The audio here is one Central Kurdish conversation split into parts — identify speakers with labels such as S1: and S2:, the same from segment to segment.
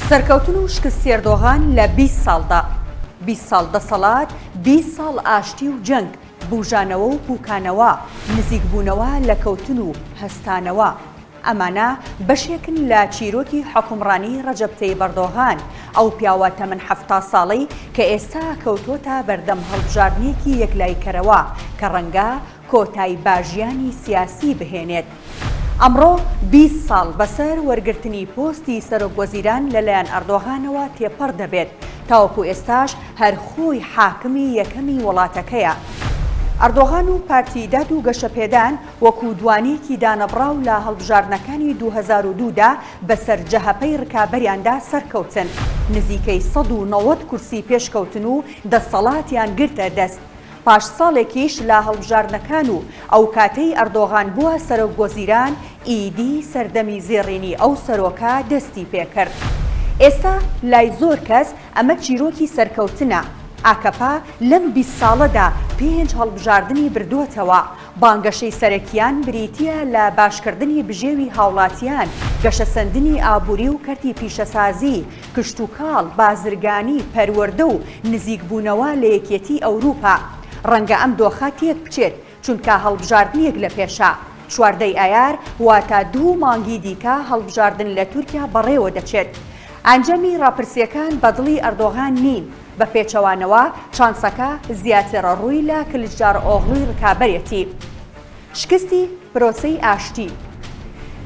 S1: سەرکەوتن و شکستی ئەردۆغان لە 20 ساڵدا 20 ساڵ دەسەڵات 20 ساڵ ئاشتی و جەنگ بوژانەوە و پوکانەوە نزیکبوونەوە لە کەوتن و هەستانەوە ئەمانە بەشێکن لە چیرۆکی حکومڕانی ڕەجەب تەیب ئەردۆغان ئەو پیاوە تەمەن 70 ساڵەی کە ئێستا کەوتۆتە بەردەم هەڵبژاردنێکی یەکلایکەرەوە کە ڕەنگە کۆتایی باژیانی سیاسی بهێنێت. ئەمڕۆ 20 ساڵ بەسەر وەرگرتنی پۆستی سەرۆکوەزیران لەلایەن ئەردۆغانەوە تێپەڕ دەبێت تاوەکو ئێستاش هەر خۆی حاکمی یەکەمی وڵاتەکەیە. ئەردۆغان و پارتی داد و گەشەپێدان وەکو دوانێکی دانەبڕاو لە هەڵبژاردنەکانی 2002دا بەسەر جەهەپەی ڕکابەریاندا سەرکەوتن نزیکەی 190 کورسی پێشکەوتن و دەسەڵاتیان گرتە دەست. پاش ساڵێکیش لە هەڵبژاردنەکان و ئەو کاتەی ئەردۆغان بووە سەرۆکوەزیران ئیدی سەردەمی زێڕینی ئەو سەرۆکە دەستی پێکرد. ئێستا لای زۆر کەس ئەمە چیرۆکی سەرکەوتنە. ئاکەپا لەم 20 ساڵەدا 5 هەڵبژاردننی بردووەتەوە. بانگەشەی سەرەکیان بریتیە لە باشکردنی بژێوی هاوڵاتیان، گەشەسەندنی ئابووری و کەرتی پیشەسازی، کشتوکاڵ، بازرگانی، پەروەردە و نزیکبوونەوە لە یەکێتی ئەوروپا. ڕەنگە ئەم دۆخە تێک بچێت چونکە هەڵبژاردنیەک لە پێشە. 14 ئایار واتە 2 مانگی دیکە هەڵبژاردن لە تورکیا بەڕێوە دەچێت. ئەنجەمی ڕاپرسیەکان بەدڵی ئەردۆغان نین. بە پێچەوانەوە چانسەکە زیاترە ڕووی لە کلجدار ئۆغڵوی ڕکابەرێتی. شکستی پرۆسەی ئاشتی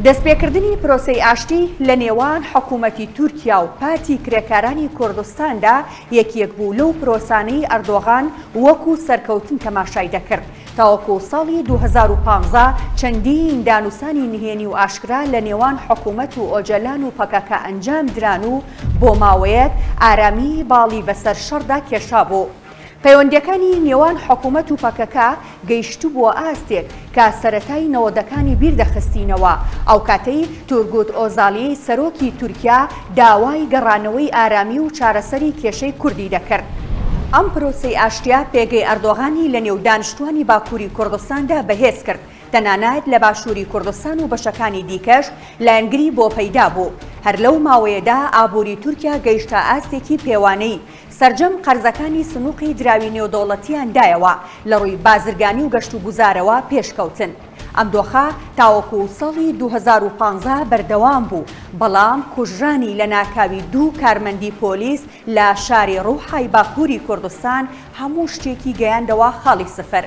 S1: دەستپێکردنی پرۆسەی ئاشتی لە نێوان حکوومەتی تورکیا و پارتی کرێکارانی کوردستاندا یەکێک بوو لەو پرۆسانەی ئەردۆغان وەکو سەرکەوتن تەماشای دەکرد تاوەکو ساڵی 2015 چەندین دانووسانی نهێنی و ئاشکرا لە نێوان حکوومەت و ئۆجەلان و پەکەکە ئەنجام دران و بۆ ماوەیەک ئارامی باڵی بەسەر شەڕدا کێشا بوو. پەیوەندیەکانی نێوان حکوومەت و پەکەکە گەیشتو بووە ئاستێک کە سەرەتای نەوەدەکانی بیردەخستینەوە ئەو کاتەی تورگوت ئۆزالی سەرۆکی تورکیا داوای گەڕانەوەی ئارامی و چارەسەری کێشەی کوردی دەکرد. ئەم پرۆسەی ئاشتیا پێگەی ئەردۆغانی لە نێو دانیشتوانی باکووری کوردستاندا بەهێز کرد تەنانەت لە باشووری کوردستان و بەشەکانی دیکەش لایەنگری بۆ پەیدا بوو. هەر لەو ماوەیەدا ئابووری تورکیا گەیشتە ئاستێکی پێوانەی سەرجەم قەرزەکانی سنووقی دراوی نێودەوڵەتیاندایەوە لە ڕووی بازرگانی و گەشت و گوزارەوە پێشکەوتن. ئەم دۆخە تاوەکو ساڵی 2015 بەردەوام بوو بەڵام کوژرانی لە ناکاوی 2 کارمەندی پۆلیس لە شاری ڕوحای باکووری کوردستان هەموو شتێکی گەیاندەوە خاڵی سفر.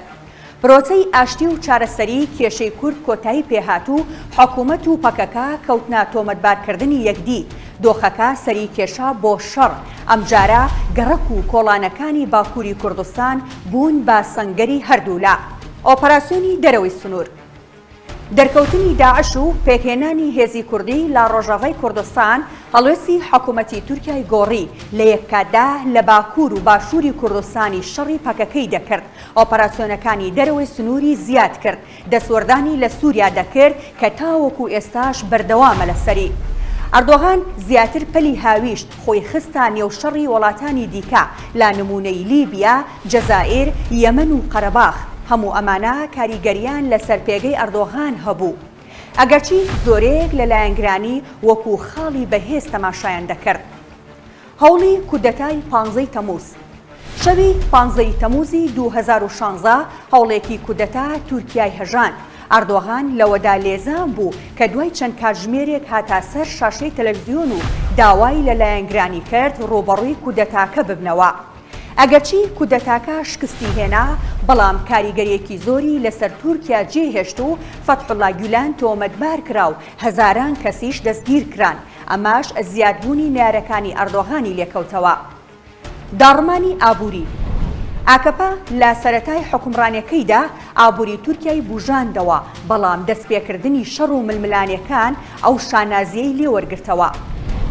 S1: پرۆسەی ئاشتی و چارەسەری کێشەی کورد کۆتایی پێهاتوو حکوومەت و پەکەکە کەوتنە تۆمەتبارکردنی یەکدی دۆخەکە سەری کێشا بۆ شەڕ. ئەمجارە گەڕەک و کۆڵانەکانی باکووری کوردستان بوون بە سەنگەری هەردوولا. ئۆپەراسیۆنی دەرەوەی سنوور دەرکەوتنی داعش و پێکهێنانی هێزی کوردی لە ڕۆژاوای کوردستان هەڵوێستی حکوومەتی تورکیای گۆڕی لە یەککاتدا لە باکوور و باشووری کوردستانی شەڕی پەکەکەی دەکرد. ئۆپەراسیۆنەکانی دەرەوەی سنووری زیاد کرد دەسوەردانی لە سووریا دەکرد کە تاوەکو ئێستاش بەردەوامە لەسەری. ئەردۆغان زیاتر پەلی هاویشت خۆی خستە نێو شەڕی وڵاتانی دیکە لا نمونەی لیبیا، جەزائیر، یەمەن و قەرەباخ. هەموو ئەمانە کاریگەریان لەسەر پێگەی ئەردۆغان هەبوو. ئەگەرچی زۆرێک لە لایەنگرانی وەکو خاڵی بەهێز تەماشایان دەکرد. هەوڵی کودەتای 15 تەمووز شەوی 15 تەمووزی 2016 هەوڵێکی کودەتا تورکیای هەژان. ئەردۆغان لەوەدا لێزان بوو کە دوای چەند کاتژمێرێک هاتە سەر شاشەی تەلەڤیزیۆن و داوای لە لایەنگرانی کرد ڕوبەڕووی کودەتاکە ببنەوە. ئەگەرچی کودەتاکە شکستی هێنا بەڵام کاریگەریەکی زۆری لەسەر تورکیا جێهێشت و فەتحوڵا گیولان تۆمەتبار کرا و هەزاران کەسیش دەستگیر کران. ئەماش زیادبوونی نارەکانی ئەردۆغانی لێکەوتەوە. داڕمانی ئابووری ئاکەپا لە سەرەتای حکومڕانیەکەیدا ئابووری تورکیای بوژاندەوە بەڵام دەستپێکردنی شەڕ و ململانیەکان ئەو شانازیەی لێوەرگرتەوە.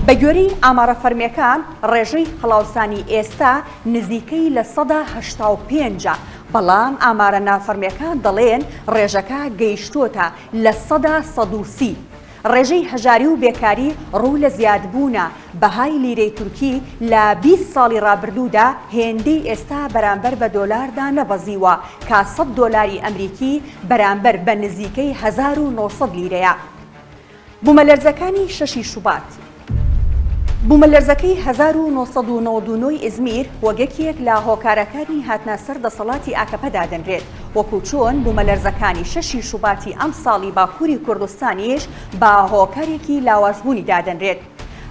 S1: بە گوێرەی ئامارە فەرمیەکان ڕێژەی هەڵاوسانی ئێستا نزیکەی لە 85 بەڵام ئامارە نافەرمیەکان دەڵێن ڕێژەکە گەیشتۆتە لە 130. ڕێژەی هەژاری و بێکاری ڕوو لە زیادبوونە بەهای لیرەی تورکی لە 20 ساڵی ڕابردوودا هێندەی ئێستا بەرامبەر بە دۆلاردا نەبەزیوە کە 100 دۆلاری ئەمریکی بەرامبەر بە نزیکەی 1900 لیرەیە. بوومەلەرزەکانی 6 شوبات بوومەلەرزەکەی 1999 ئیزمیر وەگەکێک لە هۆکارەکانی هاتنە سەر دەسەڵاتی ئاکەپەدا دەنرێت، وەکو چۆن بوومەلەرزەکانی 6 شوباتی ئەم ساڵی باکووری کوردستانیش بە هۆکارێکی لاوازبوونی دادەنرێت.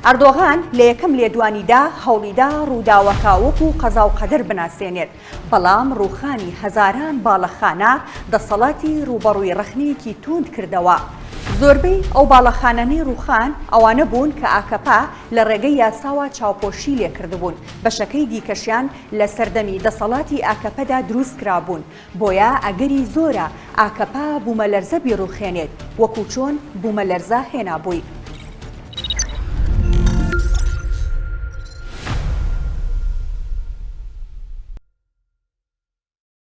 S1: ئەردۆغان لە یەکەم لێدوانیدا هەوڵیدا ڕووداوەکە وەکو قەزا و قەدەر بناسێنێت، بەڵام ڕووخانی هەزاران باڵەخانە دەسەڵاتی ڕوبەڕووی ڕەخنەیەکی توند کردەوە. زۆربەی ئەو باڵەخانانەی ڕووخان ئەوانە بوون کە ئاکەپا لە ڕێگەی یاساوە چاوپۆشی لێکردبوون، بەشەکەی دیکەشیان لە سەردەمی دەسەڵاتی ئاکەپەدا دروست کرابوون، بۆیە ئەگەری زۆرە ئاکەپا بوومەلەرزە بیڕووخێنێت، وەکو چۆن بوومەلەرزە هێنابووی.